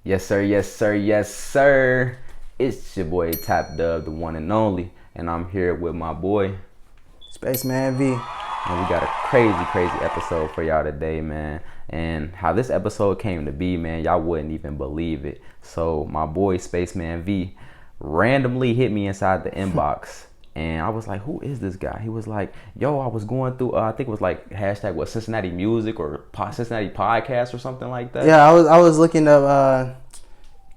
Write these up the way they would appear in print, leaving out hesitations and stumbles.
Yes, sir, yes, sir, yes, sir. It's your boy Tap Dub, the one and only, and I'm here with my boy, SpaceMan V. and we got a crazy episode for y'all today, man. And how this episode came to be, man, y'all wouldn't even believe it. So my boy Spaceman V randomly hit me inside the inbox. And I was like, who is this guy? He was like, yo, I was going through, I think it was like hashtag what, Cincinnati Music or Cincinnati Podcast or something like that. Yeah, I was looking up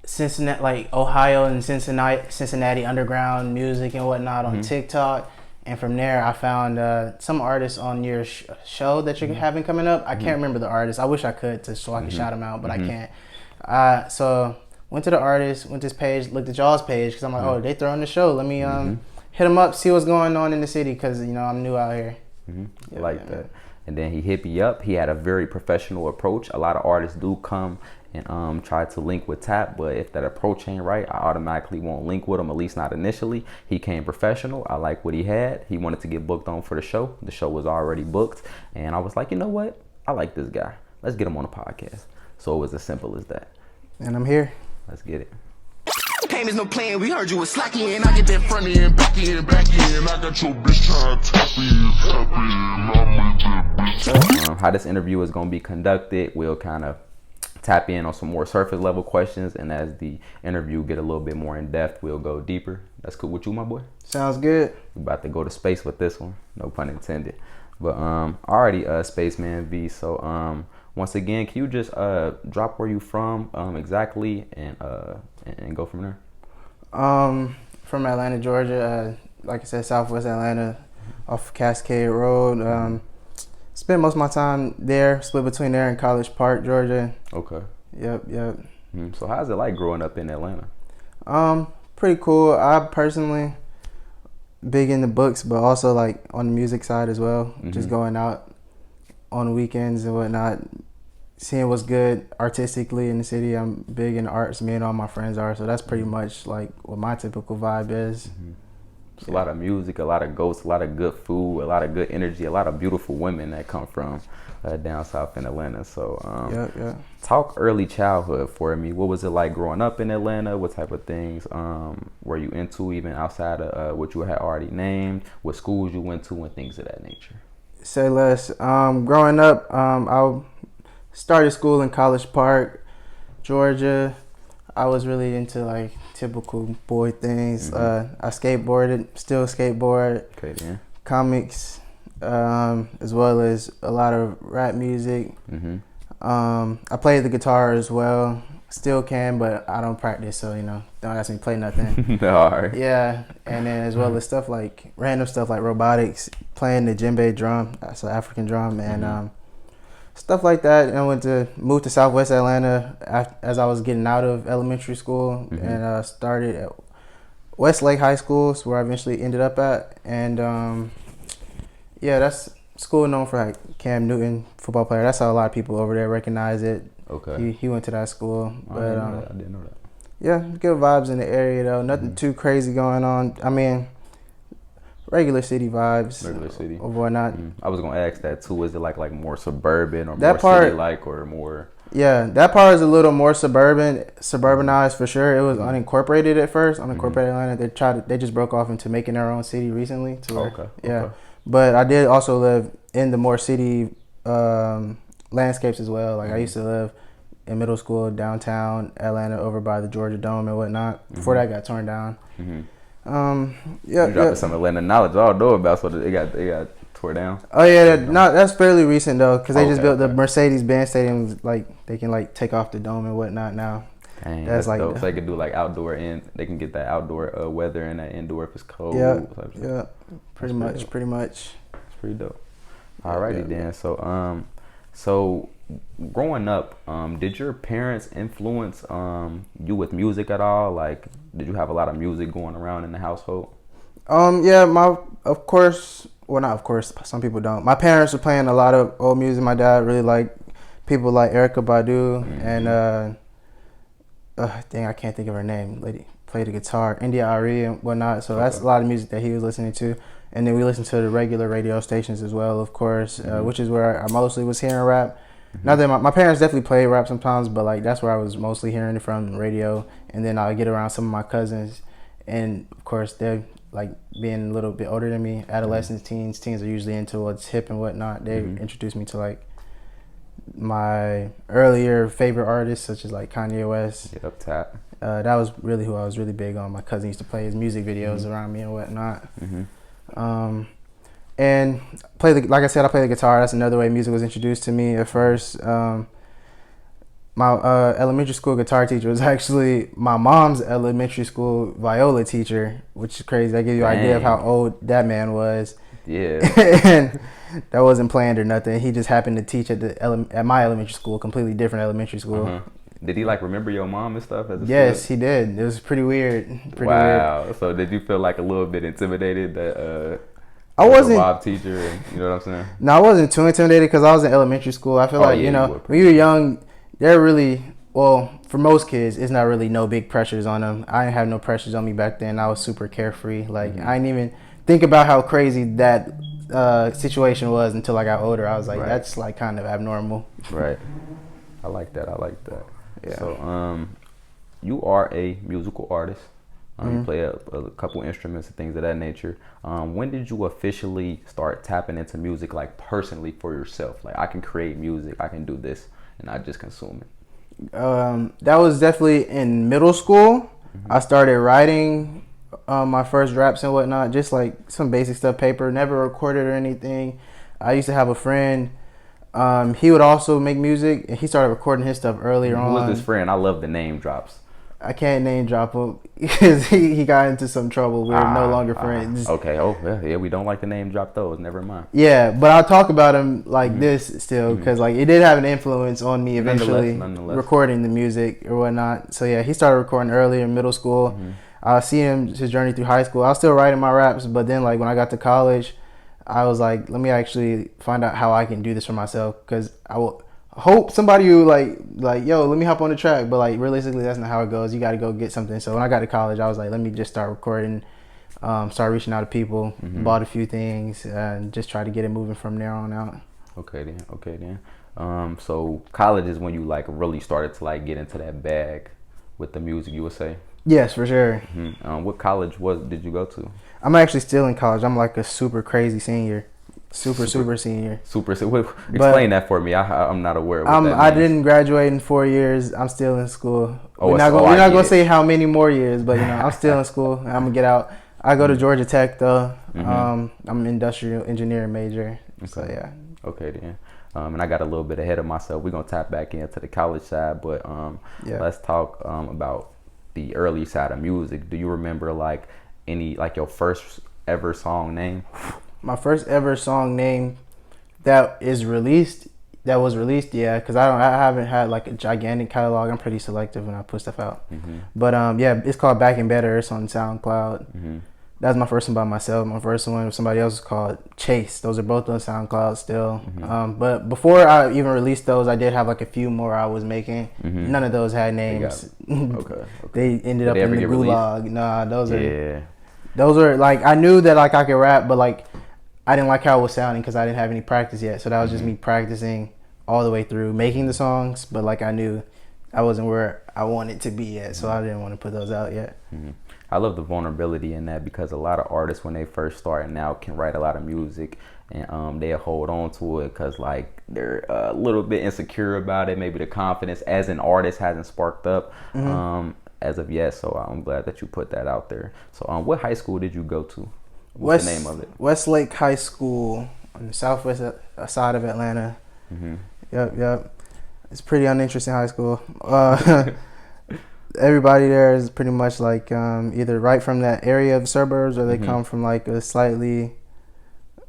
Cincinnati, like Ohio and Cincinnati underground music and whatnot on TikTok. And from there, I found some artists on your show that you're having coming up. I can't remember the artist. I wish I could so I could shout them out, but I can't. So went to the artist, went to his page, looked at y'all's page because I'm like, oh, they throwing the show. Let me hit them up, see what's going on in the city because I'm new out here. That. And then he hit me up. He had a very professional approach. A lot of artists do come and try to link with Tap, but if that approach ain't right, I automatically won't link with him, at least not initially. He came professional. I like what he had. He wanted to get booked on for the show. The show was already booked, and I was like, you know what? I like this guy. Let's get him on a podcast. So it was as simple as that. And I'm here. Let's get it. Pain is no plan, we heard you was slacky and I get that front end, back end, back end. I got your bitch trying to tap in. How this interview is going to be conducted, we'll kind of tap in on some more surface level questions, and as the interview get a little bit more in depth, we'll go deeper. That's cool with you, my boy? Sounds good. We're about to go to space with this one, no pun intended. But already Spaceman V, so once again, can you just drop where you from exactly and go from there? From Atlanta, Georgia. Like I said, Southwest Atlanta, off Cascade Road. Spent most of my time there, split between there and College Park, Georgia. Okay. Yep. So how's it like growing up in Atlanta? Pretty cool. I personally big into books, but also like on the music side as well. Just going out on weekends and whatnot, seeing what's good artistically in the city. I'm big into arts. Me and all my friends are, so that's pretty much like what my typical vibe is. It's a lot of music, a lot of ghosts, a lot of good food, a lot of good energy, a lot of beautiful women that come from down south in Atlanta. So talk early childhood for me. What was it like growing up in Atlanta? What type of things were you into even outside of what you had already named? What schools you went to and things of that nature? Say less. Growing up, I started school in College Park, Georgia. I was really into like typical boy things. I skateboarded, still skateboard. Okay, yeah. Comics, as well as a lot of rap music. I played the guitar as well. Still can, but I don't practice, so don't ask me to play nothing. All right. Yeah, and then as well as stuff like random stuff like robotics, playing the djembe drum, that's an African drum, and stuff like that. And I moved to Southwest Atlanta as I was getting out of elementary school, and started at Westlake High School, where I eventually ended up at. And that's school known for like Cam Newton, football player. That's how a lot of people over there recognize it. Okay. He went to that school. But I didn't know that. Yeah, good vibes in the area though. Nothing too crazy going on. I mean, regular city vibes. Regular city. Or whatnot. I was gonna ask that too. Is it like more suburban or that more part, city like or more? Yeah, that part is a little more suburbanized for sure. It was unincorporated at first. Unincorporated Atlanta. They just broke off into making their own city recently. Okay. But I did also live in the more city landscapes as well. Like I used to live in middle school downtown Atlanta, over by the Georgia Dome and whatnot. Before that got torn down. You dropping some Atlanta knowledge I don't know about, so they got tore down. Oh yeah, that's fairly recent though, because they just built the Mercedes-Benz stadium. Like they can like take off the dome and whatnot now. Dang, that's like dope. So they can do like outdoor and they can get that outdoor weather and that indoor if it's cold. Yeah, pretty much. It's pretty dope. Alrighty then. So growing up, did your parents influence you with music at all? Like, did you have a lot of music going around in the household? Of course. Well, not of course. Some people don't. My parents were playing a lot of old music. My dad really liked people like Erykah Badu and I can't think of her name. Lady played the guitar, India Arie and whatnot. So that's a lot of music that he was listening to. And then we listened to the regular radio stations as well, of course, which is where I mostly was hearing rap. Not that my parents definitely played rap sometimes, but like that's where I was mostly hearing it from, radio, and then I get around some of my cousins, and of course they're like being a little bit older than me, adolescents, teens are usually into what's hip and whatnot. They introduced me to like my earlier favorite artists, such as like Kanye West. Yep, Tap. That was really who I was really big on. My cousin used to play his music videos around me and whatnot. And like I said, I play the guitar. That's another way music was introduced to me at first. My elementary school guitar teacher was actually my mom's elementary school viola teacher, which is crazy. That gives you an idea of how old that man was. Yeah. And that wasn't planned or nothing. He just happened to teach at my elementary school, completely different elementary school. Did he like remember your mom and stuff as a Yes, student? he did. It was pretty weird. Wow. So did you feel like a little bit intimidated that I wasn't a Bob teacher? And, you know what I'm saying? No, I wasn't too intimidated because I was in elementary school. I feel like, when you're young, they're really, well, for most kids, it's not really no big pressures on them. I didn't have no pressures on me back then. I was super carefree. Like, I didn't even think about how crazy that situation was until I got older. I was like, that's like kind of abnormal. Right. I like that. Yeah. So, you are a musical artist. You play a couple instruments and things of that nature. When did you officially start tapping into music, like personally for yourself? Like, I can create music, I can do this, and not just consume it. That was definitely in middle school. I started writing my first raps and whatnot, just like some basic stuff, paper, never recorded or anything. I used to have a friend. He would also make music, and he started recording his stuff earlier on. Who was this friend? I love the name drops. I can't name drop him because he got into some trouble. We're no longer friends. Okay. Oh, yeah. We don't like to name drop those. Never mind. Yeah, but I'll talk about him like this still because like it did have an influence on me eventually recording the music or whatnot. So yeah, he started recording earlier in middle school. I see his journey through high school. I was still writing my raps, but then like when I got to college, I was like, let me actually find out how I can do this for myself because I will hope somebody who like yo, let me hop on the track, but like realistically that's not how it goes. You got to go get something. So when I got to college, I was like, let me just start recording, start reaching out to people, bought a few things, and just try to get it moving from there on out. Okay then. So college is when you like really started to like get into that bag with the music, you would say? Yes, for sure. What college did you go to? I'm actually still in college. I'm like a super crazy senior. Super senior. Explain that for me. I'm not aware of what that means. I didn't graduate in 4 years. I'm still in school. We're not gonna say how many more years, but I'm still in school. I'm gonna get out. I go to Georgia Tech though. I'm an industrial engineering major. Okay. So yeah. Okay then. And I got a little bit ahead of myself. We're gonna tap back into the college side, but let's talk about the early side of music. Do you remember like any like your first ever song name? My first ever song name that was released, yeah, because I haven't had like a gigantic catalog. I'm pretty selective when I put stuff out. But yeah, it's called Back and Better. It's on SoundCloud. That's my first one by myself. My first one with somebody else is called Chase. Those are both on SoundCloud still. But before I even released those, I did have like a few more I was making. None of those had names. Okay. They ended up in the gulag. Released? Nah, those are like, I knew that like I could rap, but like I didn't like how it was sounding because I didn't have any practice yet. So that was just me practicing all the way through making the songs. But like I knew I wasn't where I wanted to be yet, so I didn't want to put those out yet. I love the vulnerability in that because a lot of artists when they first start now can write a lot of music and they'll hold on to it because like they're a little bit insecure about it. Maybe the confidence as an artist hasn't sparked up as of yet. So I'm glad that you put that out there. So what high school did you go to? What's the name of it? Westlake High School on the southwest side of Atlanta. Yep. It's pretty uninteresting high school. Everybody there is pretty much like either right from that area of suburbs or they come from like a slightly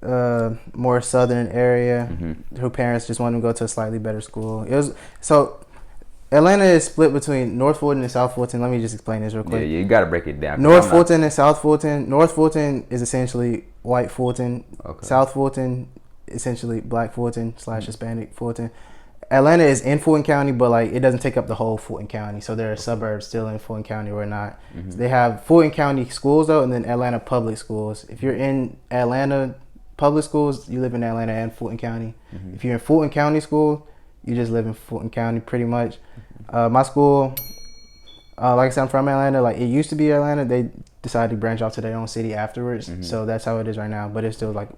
more southern area whose parents just want them to go to a slightly better school. Atlanta is split between North Fulton and South Fulton. Let me just explain this real quick. Yeah, you got to break it down. North Fulton and South Fulton. North Fulton is essentially white Fulton. Okay. South Fulton, essentially black Fulton / Hispanic Fulton. Atlanta is in Fulton County, but like it doesn't take up the whole Fulton County. So there are suburbs still in Fulton County or not. So they have Fulton County schools though, and then Atlanta public schools. If you're in Atlanta public schools, you live in Atlanta and Fulton County. If you're in Fulton County school, you just live in Fulton County pretty much. My school, like I said, I'm from Atlanta. Like it used to be Atlanta. They decided to branch off to their own city afterwards. So that's how it is right now. But it's still like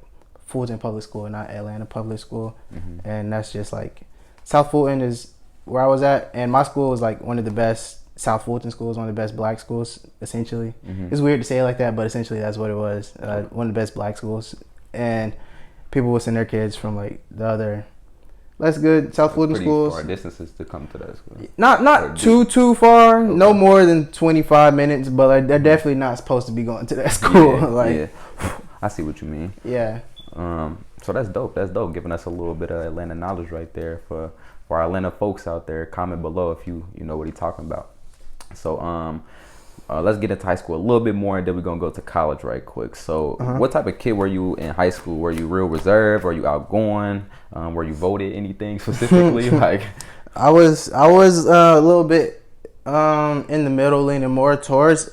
Fulton Public School, not Atlanta Public School. And that's just like South Fulton is where I was at, and my school was like one of the best. South Fulton School is one of the best black schools, essentially. It's weird to say it like that, but essentially that's what it was. One of the best black schools. And people would send their kids from like the other less good South Fulton schools. Far distances to come to that school. Not too far. Okay. No more than 25 minutes, but like, they're definitely not supposed to be going to that school. I see what you mean. Yeah. So that's dope. That's dope. Giving us a little bit of Atlanta knowledge right there for our Atlanta folks out there. Comment below if you know what he's talking about. So let's get into high school a little bit more, and then we're gonna go to college right quick. So what type of kid were you in high school? Were you real reserved? Were you outgoing? Were you voted anything specifically? Like I was a little bit in the middle, leaning more towards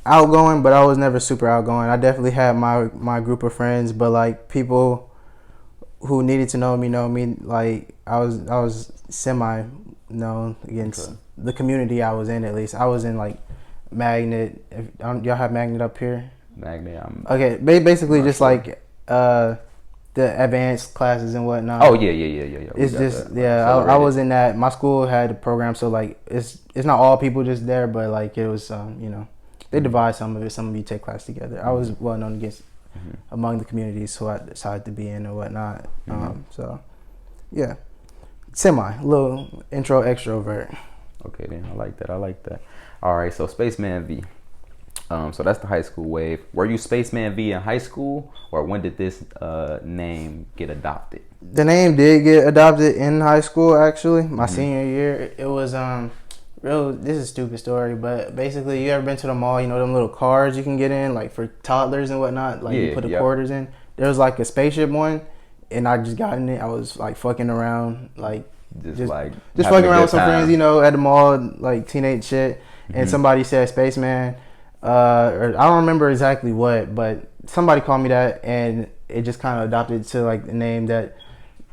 outgoing, but I was never super outgoing. I definitely had my group of friends, but like people who needed to know me. Like I was semi known against the community I was in. At least I was in like Magnet. Y'all have Magnet up here? Magnet. Okay, basically just sure. Like the advanced classes and whatnot. Oh yeah. It's just I was in that. My school had a program, so like it's not all people just there, but like it was they divide some of it. Some of you take class together. I was well known against among the communities who I decided to be in and whatnot. So yeah, a little intro extrovert. Okay then, I like that. All right, so SpaceMan V. So that's the high school wave. Were you SpaceMan V in high school, or when did this name get adopted? The name did get adopted in high school, actually. My senior year. It was this is a stupid story, but basically, you ever been to the mall? You know them little cars you can get in, like for toddlers and whatnot. Like you put the quarters in. There was like a spaceship one, and I just got in it. I was like fucking around, like just fucking around with some friends, at the mall, like teenage shit. And somebody said SpaceMan. Or I don't remember exactly what, but somebody called me that, and it just kind of adopted to like the name that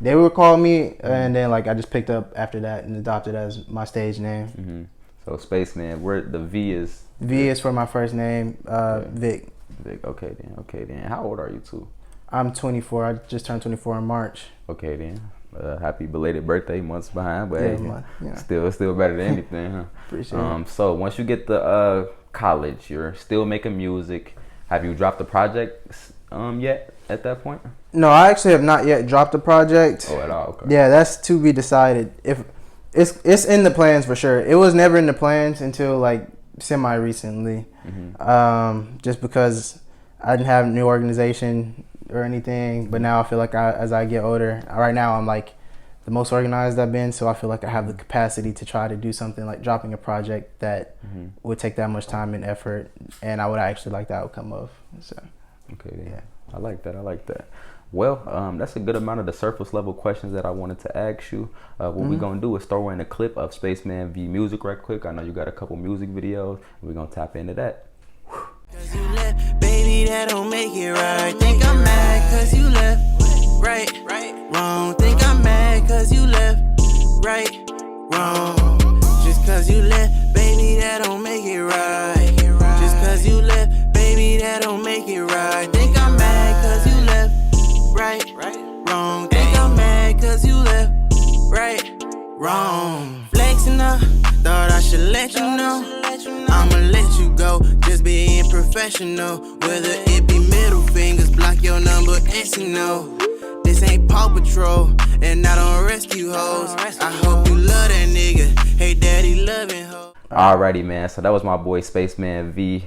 they would call me, and then like I just picked up after that and adopted as my stage name. So SpaceMan, where the V is? V is for my first name, Vic. Vic. Okay then. How old are you too? I'm 24. I just turned 24 in March. Okay then. Happy belated birthday, months behind, but still better than anything, huh? Appreciate it. So once you get to college, you're still making music. Have you dropped the project yet at that point? No, I actually have not yet dropped the project. Oh, at all? Okay. Yeah, that's to be decided. If it's in the plans for sure. It was never in the plans until like semi recently. Just because I didn't have a new organization or anything, but now I feel like as I get older, right now I'm like the most organized I've been, so I feel like I have the capacity to try to do something like dropping a project that would take that much time and effort, and I would actually like the outcome of. So okay, yeah, I like that. Well, that's a good amount of the surface level questions that I wanted to ask you. What we're gonna do is throw in a clip of SpaceMan V music right quick. I know you got a couple music videos, and we're gonna tap into that. Cause you left, baby, that don't make it right. Think I'm mad cause you left, right, wrong. Think I'm mad cause you left, right, wrong. Just cause you left, baby, that don't make it right. Just cause you left, baby, that don't make it right. Think I'm mad cause you left, right, wrong. Think I'm mad cause you left, right, wrong. Flexing up, thought I should let you know. I'ma let you go, just being professional. Whether it be middle fingers, block your number, and you know this ain't Paw Patrol, and I don't rescue hoes. I hope you love that nigga, hey daddy loving hoe. Alrighty man, so that was my boy SpaceMan V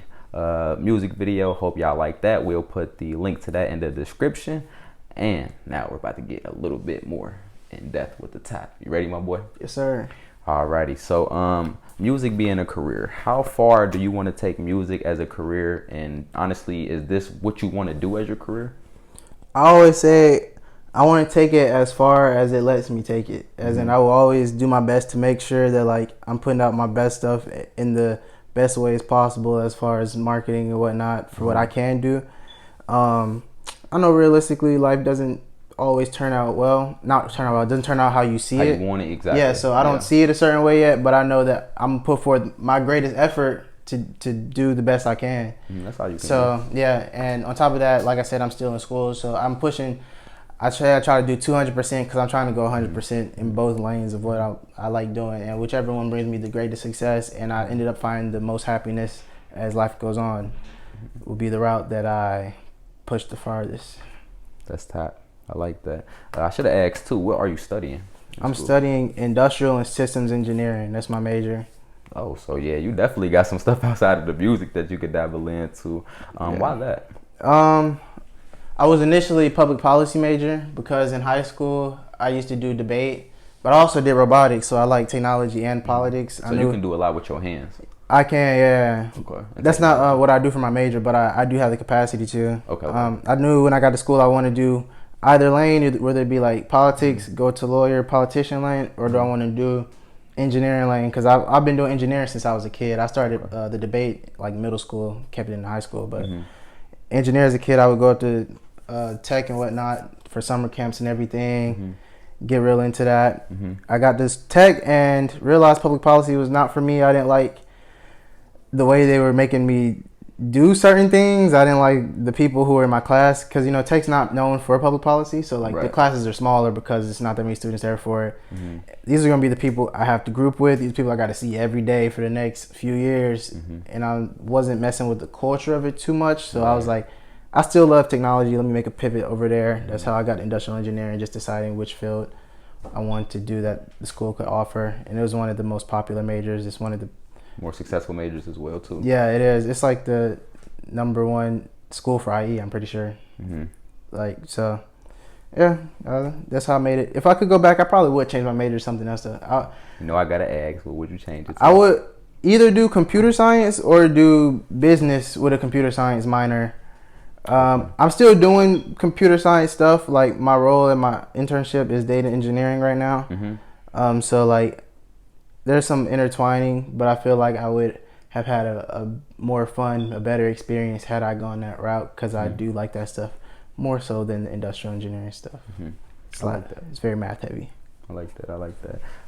music video. Hope y'all like that. We'll put the link to that in the description. And now we're about to get a little bit more in depth with the tap. You ready, my boy? Yes sir. Alrighty, so music being a career, how far do you want to take music as a career? And honestly, is this what you want to do as your career? I always say I want to take it as far as it lets me take it. As in, I will always do my best to make sure that like I'm putting out my best stuff in the best ways possible as far as marketing and whatnot for what I can do. I know realistically life doesn't always turn out well. Not turn out well. It doesn't turn out how you see How it. you want it, exactly. Yeah, so I don't see it a certain way yet, but I know that I'm gonna put forth my greatest effort to do the best I can. That's all you can So yeah, and on top of that, like I said, I'm still in school, so I'm pushing. I try to do 200% because I'm trying to go 100% in both lanes of what I like doing, and whichever one brings me the greatest success, and I ended up finding the most happiness as life goes on, will be the route that I push the farthest. That's top. I like that. I should have asked too. What are you studying? I'm studying industrial and systems engineering. That's my major. Oh, so yeah, you definitely got some stuff outside of the music that you could dabble into. Why that? I was initially a public policy major because in high school I used to do debate, but I also did robotics, so I like technology and politics. So you can do a lot with your hands. I can, yeah. Okay. That's not what I do for my major, but I do have the capacity to. Okay. I knew when I got to school I want to do either lane, whether it be like politics, go to lawyer, politician lane, or do I want to do engineering lane? Because I've been doing engineering since I was a kid. I started the debate like middle school, kept it in high school, but engineer as a kid, I would go to tech and whatnot for summer camps and everything. Get real into that. I got this tech and realized public policy was not for me. I didn't like the way they were making me do certain things. I didn't like the people who were in my class because, you know, tech's not known for public policy. So, like, the classes are smaller because it's not that many students there for it. These are going to be the people I have to group with. These people I got to see every day for the next few years. And I wasn't messing with the culture of it too much. So I was like, I still love technology. Let me make a pivot over there. That's how I got industrial engineering, just deciding which field I wanted to do that the school could offer. And it was one of the most popular majors. It's one of the more successful majors as well too. Yeah, it is. It's like the #1 school for IE, I'm pretty sure. Like, so yeah, that's how I made it. If I could go back, I probably would change my major to something else. I gotta ask, what would you change it to? I would either do computer science or do business with a computer science minor. I'm still doing computer science stuff. Like, my role in my internship is data engineering right now. So like, there's some intertwining, but I feel like I would have had a more fun, a better experience had I gone that route, because I do like that stuff more so than the industrial engineering stuff. I like that. It's very math heavy. I like that.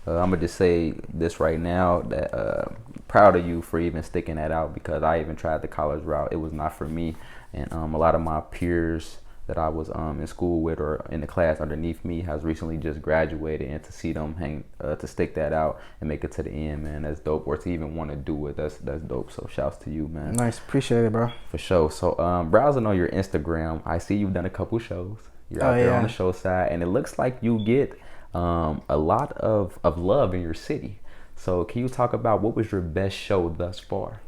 I'm gonna just say this right now, that proud of you for even sticking that out, because I even tried the college route. It was not for me, and a lot of my peers that I was in school with or in the class underneath me has recently just graduated, and to see them to stick that out and make it to the end, man, that's dope. Or to even want to do it, that's dope. So shouts to you, man. Nice, appreciate it, bro. For sure. So browsing on your Instagram, I see you've done a couple shows. You're out there on the show side, and it looks like you get a lot of love in your city. So can you talk about what was your best show thus far?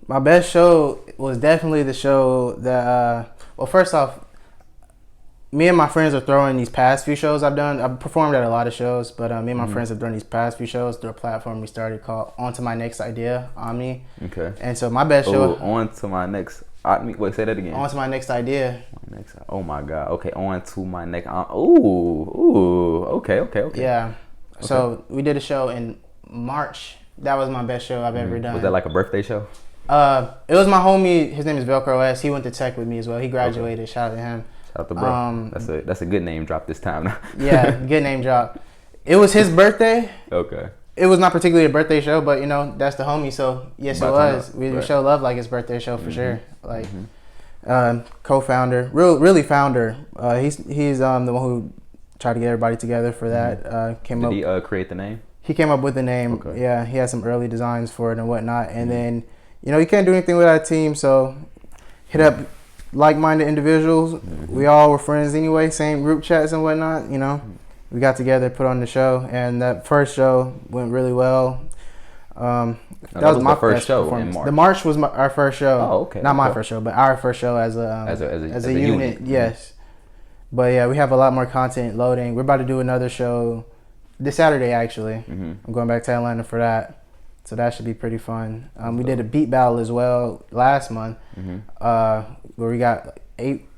My best show was definitely the show that, well, first off, me and my friends are throwing these past few shows I've done. I've performed at a lot of shows, but me and my friends have done these past few shows through a platform we started called On to My Next Idea, Omni. Okay. And so my best show... On to My Next... Wait, say that again. On to My Next Idea. Oh my God. Okay, On to My Next... Okay. Yeah. So we did a show in March. That was my best show I've ever done. Was that like a birthday show? It was my homie. His name is Velcro S. He went to tech with me as well. He graduated. Shout out to him. Shout out to bro. That's a good name drop this time. Yeah, good name drop. It was his birthday. Okay. It was not particularly a birthday show, but you know, that's the homie. So yes, it was. We show love like his birthday show for sure. Like, co-founder, really founder. He's the one who tried to get everybody together for that. Did he create the name? He came up with the name. Okay. Yeah, he had some early designs for it and whatnot, and then. You know, you can't do anything without a team, so hit up like-minded individuals. We all were friends anyway, same group chats and whatnot, you know. We got together, put on the show, and that first show went really well. That was my first show in March. The March was our first show. Oh, okay. Not my first show, but our first show as a unit. Yes. But yeah, we have a lot more content loading. We're about to do another show this Saturday, actually. I'm going back to Atlanta for that. So that should be pretty fun. We did a beat battle as well last month, where we got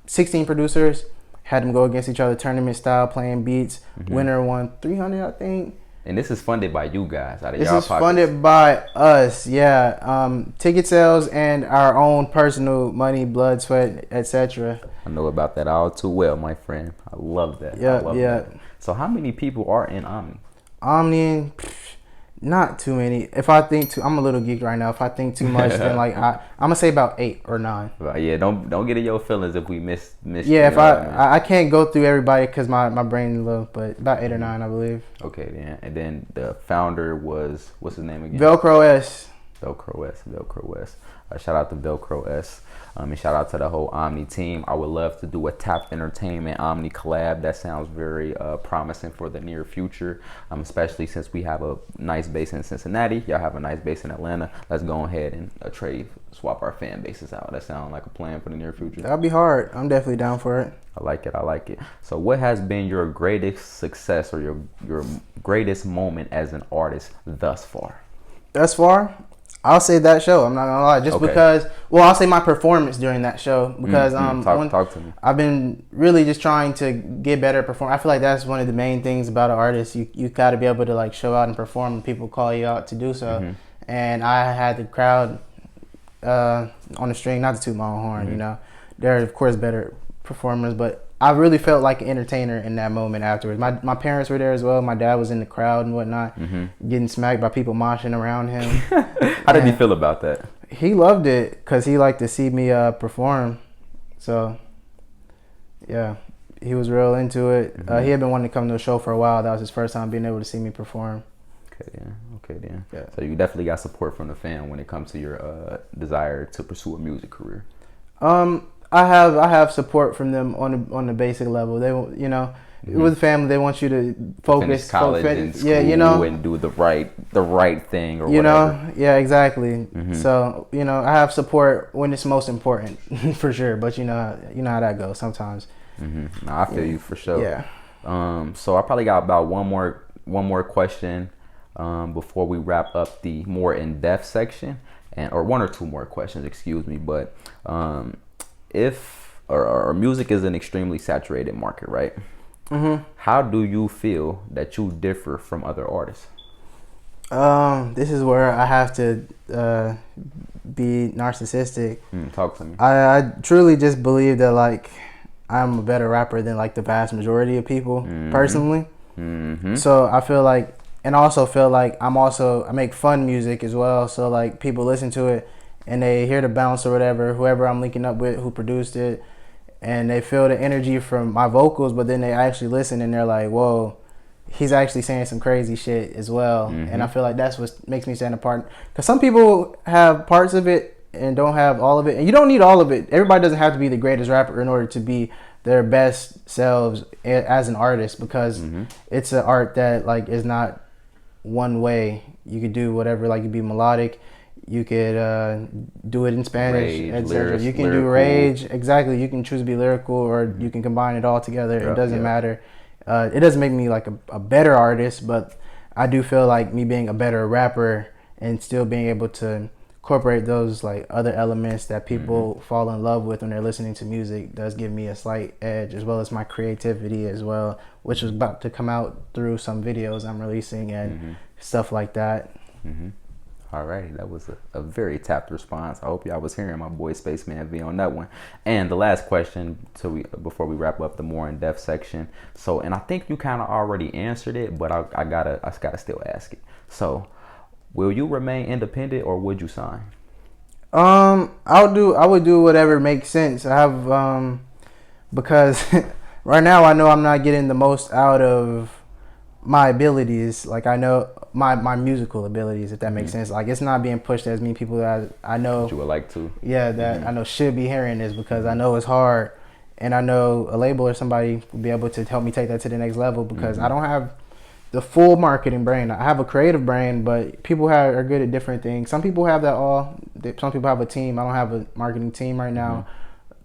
16 producers, had them go against each other, tournament style, playing beats. Winner won $300, I think. And this is funded by you guys out of y'all pockets. This is funded by us, yeah. Ticket sales and our own personal money, blood, sweat, etc. I know about that all too well, my friend. I love that. Yeah, I love that. So how many people are in Omni? Omni, not too many. If I think too, I'm a little geek right now. If I think too much, then like I'm gonna say about 8 or 9. Yeah, don't get in your feelings if we miss. Yeah, if I can't go through everybody because my brain is low, but about 8 or 9, I believe. Okay, then. And then the founder was, what's his name again? Velcro S. Velcro S. Shout out to Velcro S. And shout out to the whole Omni team. I would love to do a Tap Entertainment Omni collab. That sounds very promising for the near future, especially since we have a nice base in Cincinnati. Y'all have a nice base in Atlanta. Let's go ahead and swap our fan bases out. That sounds like a plan for the near future. That'll be hard. I'm definitely down for it. I like it. So what has been your greatest success or your greatest moment as an artist thus far? Thus far, I'll say that show. I'm not gonna lie, just because. Well, I'll say my performance during that show because talk to me. I've been really just trying to get better at performing. I feel like that's one of the main things about an artist. You got to be able to like show out and perform, and people call you out to do so. And I had the crowd on the string, not to toot my own horn. You know, there are of course better performers, but I really felt like an entertainer in that moment afterwards. My parents were there as well. My dad was in the crowd and whatnot, getting smacked by people moshing around him. How did he feel about that? He loved it because he liked to see me perform. So, yeah, he was real into it. He had been wanting to come to a show for a while. That was his first time being able to see me perform. Okay, then. Yeah. So you definitely got support from the fan when it comes to your desire to pursue a music career. I have support from them on the basic level. They, you know, with family, they want you to focus, finish college and school, and do the right thing or you whatever. know, yeah, exactly. So you know, I have support when it's most important for sure. But you know how that goes sometimes. No, I feel you for sure. Yeah. So I probably got about one more question before we wrap up the more in-depth section, or one or two more questions, excuse me. But if music is an extremely saturated market, right? How do you feel that you differ from other artists? This is where I have to be narcissistic. Talk to me. I truly just believe that like I'm a better rapper than like the vast majority of people personally. So I feel like, and also feel like I make fun music as well. So like people listen to it and they hear the bounce or whatever, whoever I'm linking up with, who produced it, and they feel the energy from my vocals, but then they actually listen and they're like, whoa, he's actually saying some crazy shit as well. And I feel like that's what makes me stand apart. Because some people have parts of it and don't have all of it. And you don't need all of it. Everybody doesn't have to be the greatest rapper in order to be their best selves as an artist, because it's an art that like is not one way. You could do whatever, like you'd be melodic. You could do it in Spanish, etc. You can do rage, exactly. You can choose to be lyrical, or you can combine it all together. It doesn't matter. It doesn't make me like a better artist, but I do feel like me being a better rapper and still being able to incorporate those like other elements that people fall in love with when they're listening to music does give me a slight edge, as well as my creativity as well, which is about to come out through some videos I'm releasing and stuff like that. Alrighty, that was a very tapped response. I hope y'all was hearing my boy SpaceMan V on that one. And the last question before we wrap up the more in-depth section. So, and I think you kind of already answered it, but I gotta still ask it. So, will you remain independent or would you sign? I would do whatever makes sense. I have because right now I know I'm not getting the most out of my abilities. Like I know my musical abilities, if that makes sense. Like it's not being pushed as many people that I know. That you would like to. Yeah, that I know should be hearing this, because I know it's hard, and I know a label or somebody will be able to help me take that to the next level, because I don't have the full marketing brain. I have a creative brain, but people are good at different things. Some people have that all. Some people have a team. I don't have a marketing team right now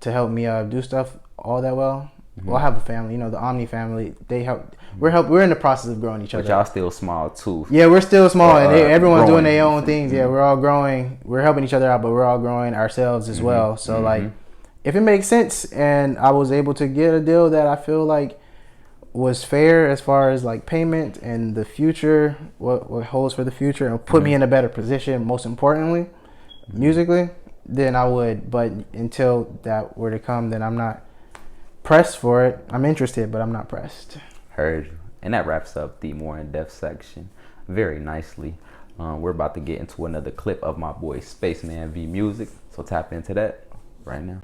to help me do stuff all that well. Well, I have a family, you know, the Omni family. They help. We're in the process of growing each other. But y'all still small too. Yeah, we're still small, and everyone's doing their own things. Yeah, we're all growing. We're helping each other out, but we're all growing ourselves as well. So like, if it makes sense, and I was able to get a deal that I feel like was fair as far as like payment and the future, what holds for the future, and put me in a better position, most importantly, musically, then I would. But until that were to come, then I'm not pressed for it. I'm interested, but I'm not pressed. Heard you. And that wraps up the more in-depth section very nicely. We're about to get into another clip of my boy SpaceMan V Music, so tap into that right now.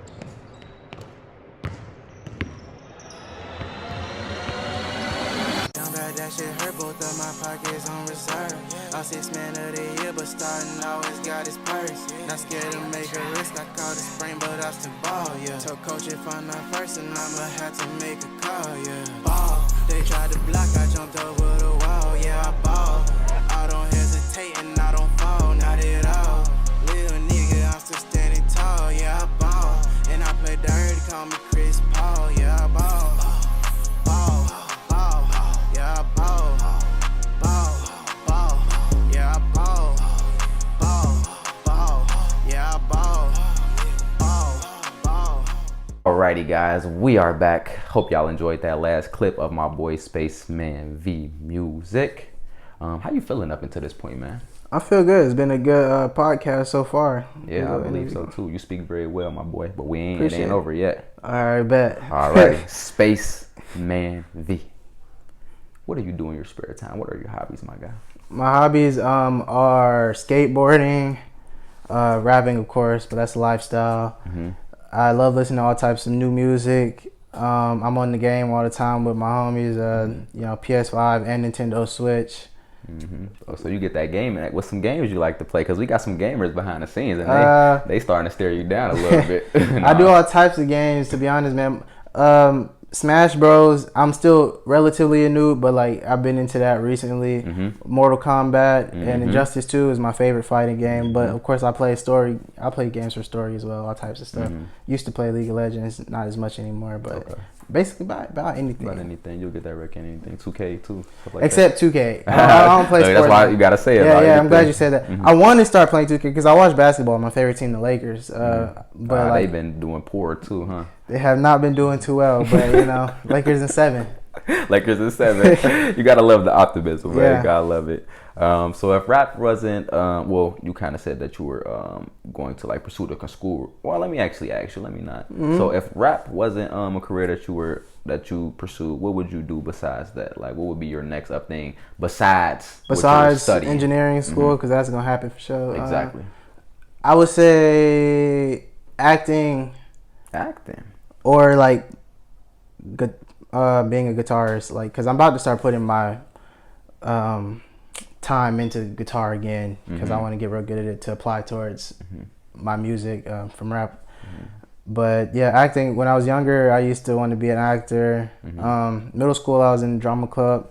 That shit hurt, both of my pockets on reserve. All 6 man of the year, but starting always got his purse. Not scared to make a risk, I caught a spring, but I still ball, yeah. Told coach if I'm not first, and I'ma have to make a call, yeah. Ball, they tried to block, I jumped over the wall, yeah, I ball. I don't hesitate and I don't fall, not at all. Little nigga, I'm still standing tall, yeah, I ball. And I play dirty, call me Chris Paul, yeah, I ball. Alrighty guys, we are back. Hope y'all enjoyed that last clip of my boy SpaceMan V Music. How you feeling up until this point, man? I feel good. It's been a good podcast so far. Yeah, I believe so too. You speak very well, my boy, but it ain't over yet. Alright, bet. Alrighty, SpaceMan V. What do you do in your spare time? What are your hobbies, my guy? My hobbies are skateboarding, rapping, of course, but that's a lifestyle. Mm-hmm. I love listening to all types of new music. I'm on the game all the time with my homies, PS5 and Nintendo Switch. Mm-hmm. Oh, so you get that gaming. What's some games you like to play? Because we got some gamers behind the scenes, and they starting to stare you down a little bit. I do all types of games, to be honest, man. Smash Bros. I'm still relatively a noob, but like I've been into that recently. Mm-hmm. Mortal Kombat and Mm-hmm. Injustice 2 is my favorite fighting game. But of course, I play story. I play games for story as well, all types of stuff. Mm-hmm. Used to play League of Legends, not as much anymore, but Okay. basically about anything. About anything, you'll get that wreck in anything. 2K too, stuff like Except 2K. I don't play sports. That's why you gotta say it. Yeah, I'm glad you said that. Mm-hmm. I want to start playing 2K because I watch basketball. My favorite team, the Lakers. But they've been doing poor too, huh? They have not been doing too well, but Lakers in 7. Lakers in 7. You gotta love the optimism, man. Yeah. You gotta love it. So if rap wasn't, well, you kind of said that you were going to like pursue the school. Well, let me actually ask you. Let me not. Mm-hmm. So if rap wasn't a career that you pursued, what would you do besides that? Like, what would be your next up thing besides what you're studying? Engineering school, because that's gonna happen for sure. Exactly. I would say acting. Acting. Or like being a guitarist, like, because I'm about to start putting my time into guitar again, because I want to get real good at it to apply towards my music from rap. But yeah, acting. When I was younger, I used to want to be an actor. Middle school, I was in drama club.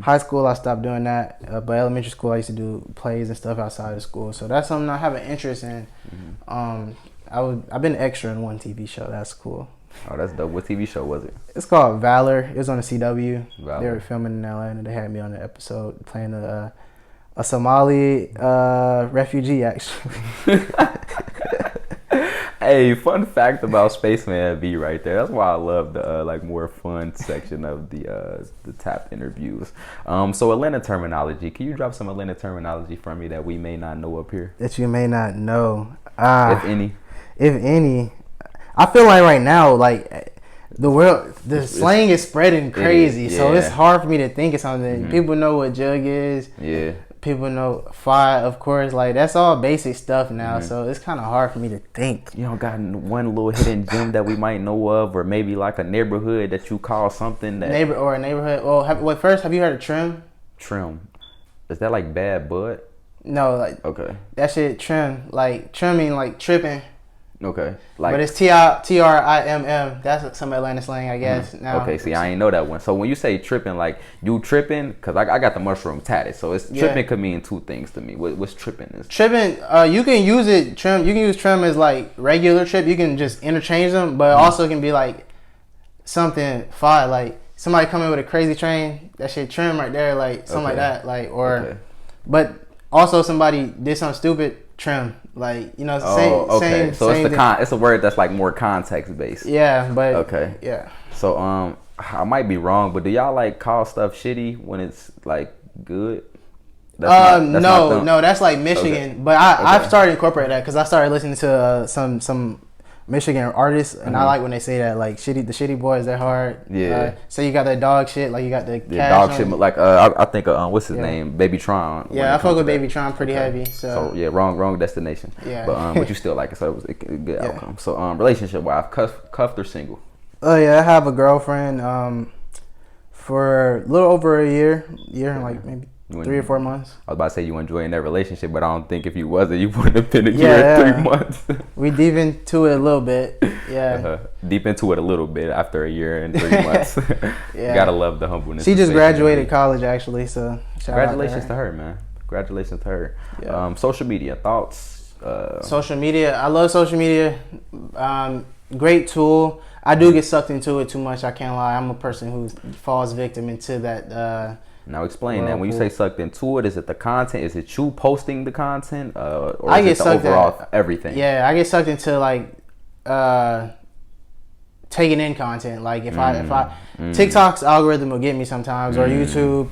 High school, I stopped doing that. But elementary school, I used to do plays and stuff outside of school. So that's something I have an interest in. I've been an extra in one TV show. That's cool. Oh, that's dope. What TV show was it? It's called Valor. It was on the CW. Valor. They were filming in LA, and they had me on the episode playing a Somali refugee, actually. Hey, fun fact about SpaceMan V right there. That's why I love the like more fun section of the tap interviews. So Atlanta terminology. Can you drop some Atlanta terminology for me that we may not know up here? That you may not know. If any. If any. I feel like right now, like the slang is spreading crazy, so it's hard for me to think of something. People know what jug is. Yeah. People know fi, of course. Like that's all basic stuff now, so it's kind of hard for me to think. You know, got one little hidden gem that we might know of, or maybe like a neighborhood that you call something that a neighborhood. Well, first, have you heard of trim? Trim. Is that like bad bud? No, like Okay. that shit trim. Like trimming, like tripping. Okay. Like, But it's TRIMM. That's some Atlanta slang, I guess. Now. Okay, see, I ain't know that one. So when you say tripping, like you tripping, cause I got the mushroom tatted. So it's tripping could mean two things to me. What's tripping is? Tripping, you can use it trim. You can use trim as like regular trip. You can just interchange them, but also can be like something fire. Like somebody coming with a crazy train, that shit trim right there, like something like that. Like but also somebody did something stupid. Trim, like same. So same it's a word that's like more context based. Yeah, but yeah. So I might be wrong, but do y'all like call stuff shitty when it's like good? No, that's like Michigan. Okay. But I've started incorporating that because I started listening to some Michigan artists, and I like when they say that, like the shitty boys, they're hard. Yeah. So you got that dog shit, like you got the Yeah, cash dog on shit. it. Like I think what's his Yeah. name, Baby Tron. Yeah, I fuck with Baby Tron pretty heavy. So yeah, wrong destination. Yeah. But you still like it, so it was a good outcome. So relationship wise, cuffed or single? oh yeah, I have a girlfriend for a little over a year and like maybe 3 or 4 months. I was about to say you enjoying that relationship, but I don't think if you wasn't, you wouldn't have been a year and 3 months. We deep into it a little bit. Yeah. Deep into it a little bit after a year and 3 months. Yeah. Gotta love the humbleness. She and just patience. graduated college actually, so Congratulations to her, man. Congratulations to her. Yeah. Social media thoughts. Social media, I love social media. Great tool. I do get sucked into it too much. I can't lie. I'm a person who falls victim into that. Now explain that. When you say sucked into it, is it the content? Is it you posting the content, or I is get it the sucked overall at- everything? Yeah, I get sucked into like taking in content. Like if I TikTok's algorithm will get me sometimes, or YouTube.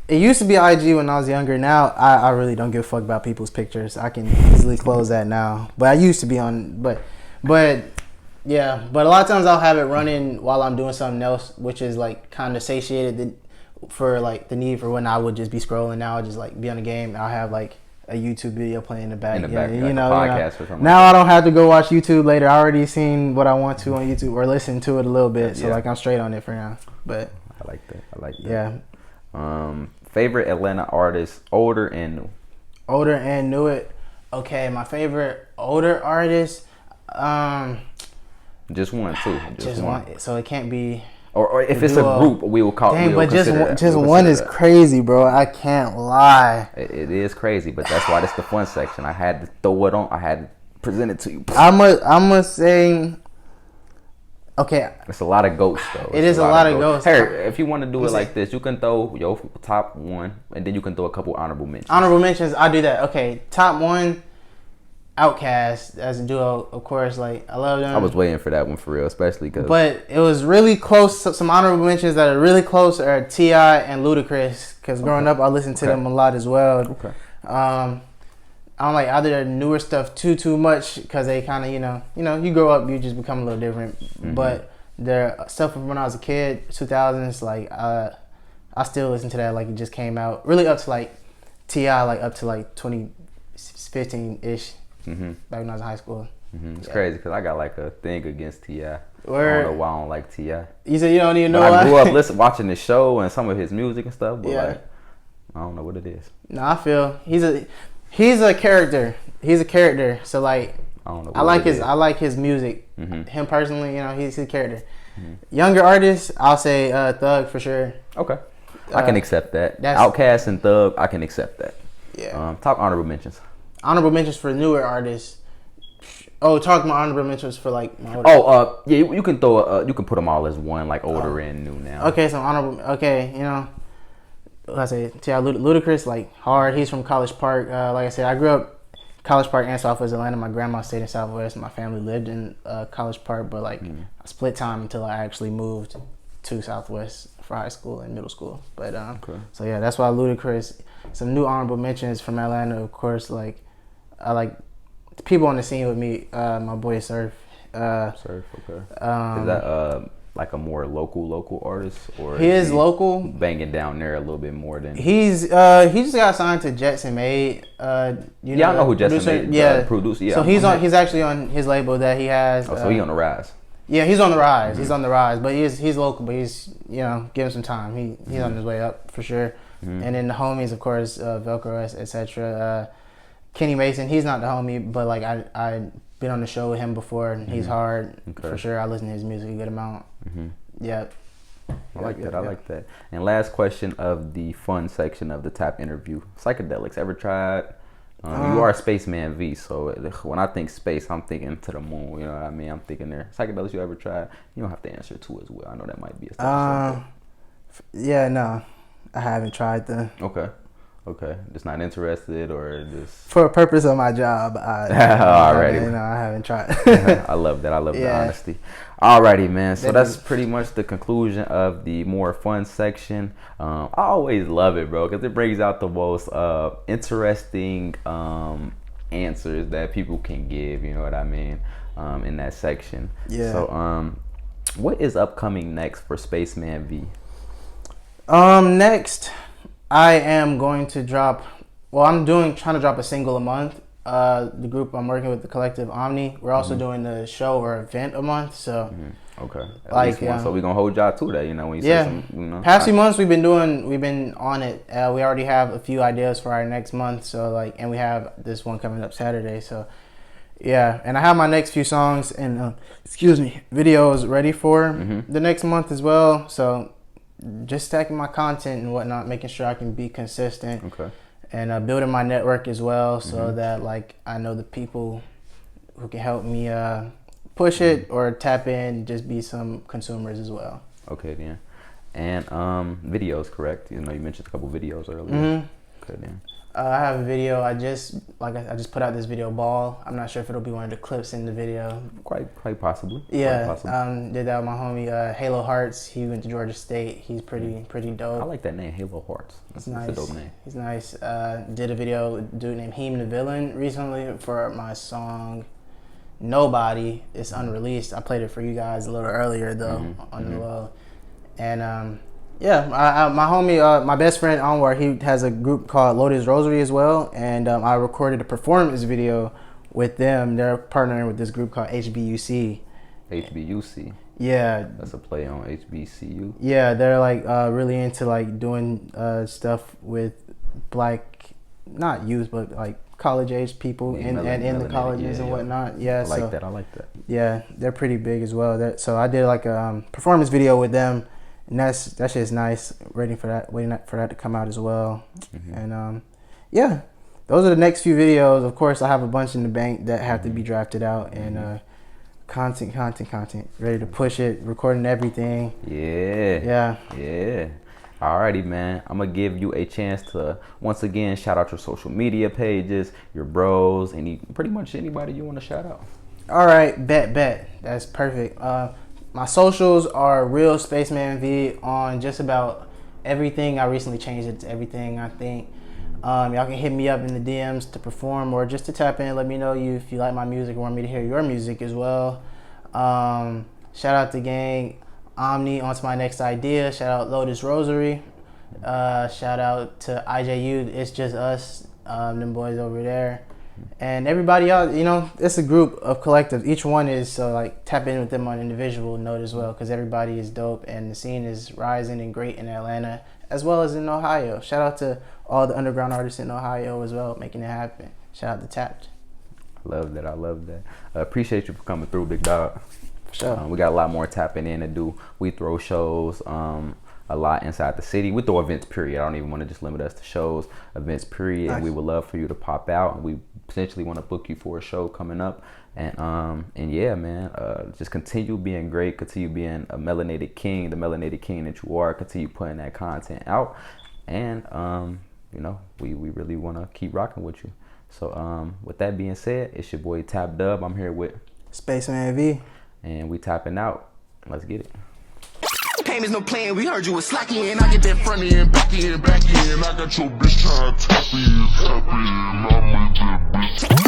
It used to be IG when I was younger. Now I really don't give a fuck about people's pictures. I can easily close that now. But I used to be on. But yeah. But a lot of times I'll have it running while I'm doing something else, which is like kind of satiated for like the need for when I would just be scrolling. Now I'll just like be on the game. And I'll have like a YouTube video playing in the back. Like you a know, podcast or something. now I don't have to go watch YouTube later. I already seen what I want to on YouTube or listen to it a little bit. So like I'm straight on it for now. But I like that. yeah. Favorite Atlanta artist, older and new? Older and new it. Okay, my favorite older artist. Just one, too. Just one. So it can't be. Or if it's a duo. group, we will call. Dang, we will but just consider that. just We will one consider is that. crazy, bro. I can't lie. It is crazy, but that's why it's the fun section. I had to throw it on. I had to present it to you. I must say. Okay. It's a lot of goats, though. It is a lot of goats. Here, if you want to do it like this, you can throw your top one, and then you can throw a couple honorable mentions. Honorable mentions. I do that. Okay. Top one. Outkast as a duo, of course. Like I love them. I was waiting for that one for real, especially because. But it was really close. Some honorable mentions that are really close are T.I. and Ludacris. Because growing up, I listened to them a lot as well. Okay. I don't like either their newer stuff too much because they kind of you grow up, you just become a little different. Mm-hmm. But their stuff from when I was a kid, 2000s, like I still listen to that like it just came out. Really up to like T.I. like up to like 2015 ish. Mm-hmm. Back when I was in high school. Mm-hmm. It's crazy because I got like a thing against T.I. Word. I don't know why I don't like T.I. You said you don't even know But why? I grew up watching the show and some of his music and stuff, but Yeah. like, I don't know what it is. No, I feel he's a character. He's a character. So like I don't know. I like his music. Mm-hmm. Him personally, he's a character. Younger artists, I'll say Thug for sure. Okay. I can accept that. that's- Outkast and Thug, I can accept that. Yeah. Top honorable mentions. Honorable mentions for newer artists. Oh, talk about honorable mentions for like my older. Oh, yeah, you can throw you can put them all as one, like older and new now. Okay, so honorable. Okay, what I say, T.I. Ludacris, like hard. He's from College Park. Like I said, I grew up College Park and Southwest Atlanta. My grandma stayed in Southwest. My family lived in College Park, but like I split time until I actually moved to Southwest for high school and middle school. But so yeah, that's why Ludacris. Some new honorable mentions from Atlanta, of course. Like I like the people on the scene with me. My boy Surf. Surf, okay. Is that like a more local artist, or He is local. banging down there a little bit more than He just got signed to Jetson Made. I know who Jetson Made, Yeah, producer. Yeah, so he's actually on his label that he has. so he on the rise. Yeah, he's on the rise. Mm-hmm. He's on the rise, but he's local. But he's give him some time. He's on his way up for sure. Mm-hmm. And then the homies, of course, Velcro, etc. Kenny Mason. He's not the homie, but like I been on the show with him before, and he's hard for sure. I listen to his music a good amount. Mm-hmm. Yeah. I like that. I like that. And last question of the fun section of the tap interview: psychedelics. Ever tried? You are a SpaceMan V, so when I think space, I'm thinking to the moon. You know what I mean? I'm thinking there. Psychedelics you ever tried? You don't have to answer too as well. I know that might be a yeah, no, I haven't tried them. Okay. Just not interested, or just for a purpose of my job. Alrighty. I haven't tried. I love that. I love the honesty. Alrighty, man. So that's pretty much the conclusion of the more fun section. I always love it, bro, because it brings out the most interesting answers that people can give. You know what I mean? In that section. Yeah. So what is upcoming next for SpaceMan V? Next, I am going to drop. Well, trying to drop a single a month. The group I'm working with, the collective Omni, we're also doing the show or event a month. So, Okay, at like, least one. So we're gonna hold y'all to that. You know, when you say yeah. something, you know. Past few months we've been on it. We already have a few ideas for our next month. So like, and we have this one coming up Saturday. So, yeah, and I have my next few songs and videos ready for the next month as well. So, just stacking my content and whatnot, making sure I can be consistent. Okay. And building my network as well, so that like I know the people who can help me push it or tap in, just be some consumers as well. Okay, then. And videos, correct? You know, you mentioned a couple videos earlier. Okay, then. I have a video. I just put out this video, Ball. I'm not sure if it'll be one of the clips in the video. Quite possibly. Yeah, Quite possibly. did that with my homie Halo Hearts. He went to Georgia State. He's pretty dope. I like that name, Halo Hearts. It's nice. That's a dope name. He's nice. Did a video with a dude named Heem the Villain recently for my song Nobody. It's unreleased. I played it for you guys a little earlier though on the low. And yeah, my homie, my best friend Anwar, he has a group called Lotus Rosary as well, and I recorded a performance video with them. They're partnering with this group called HBUC. HBUC. Yeah. That's a play on HBCU. Yeah, they're like really into like doing stuff with black, not youth, but like college age people in the colleges and whatnot. Yeah, I like that. Yeah, they're pretty big as well. So I did like a performance video with them. And that shit's nice. Waiting for that to come out as well. And yeah, those are the next few videos. Of course, I have a bunch in the bank that have to be drafted out, and content. Ready to push it, recording everything. Yeah. Alrighty, man. I'm gonna give you a chance to once again shout out your social media pages, your bros, pretty much anybody you want to shout out. All right, bet. That's perfect. My socials are Real SpaceMan V on just about everything. I recently changed it to everything, I think. Y'all can hit me up in the DMs to perform or just to tap in. Let me know if you like my music or want me to hear your music as well. Shout out to gang Omni, On to My Next Idea. Shout out Lotus Rosary. Shout out to IJU, It's Just Us, them boys over there. And everybody else, you know, it's a group of collectives. Each one is, so like tap in with them on individual note as well, because everybody is dope and the scene is rising and great in Atlanta as well as in Ohio. Shout out to all the underground artists in Ohio as well, making it happen. Shout out to Tapped. I love that. I appreciate you for coming through, big dog. For sure. We got a lot more tapping in to do. We throw shows a lot inside the city. We throw events, period. I don't even want to just limit us to shows, events, period. Nice. And we would love for you to pop out, and we potentially want to book you for a show coming up. And yeah, man, just continue being great, continue being a melanated king, the melanated king that you are, continue putting that content out. And you know, we really want to keep rocking with you. So with that being said, it's your boy Tap Dub. I'm here with SpaceMan V, and we tapping out. Let's get it. Payments no playing, we heard you was slacking, and I get that front end, back end. I got your bitch trying to tap in, I'm with that bitch.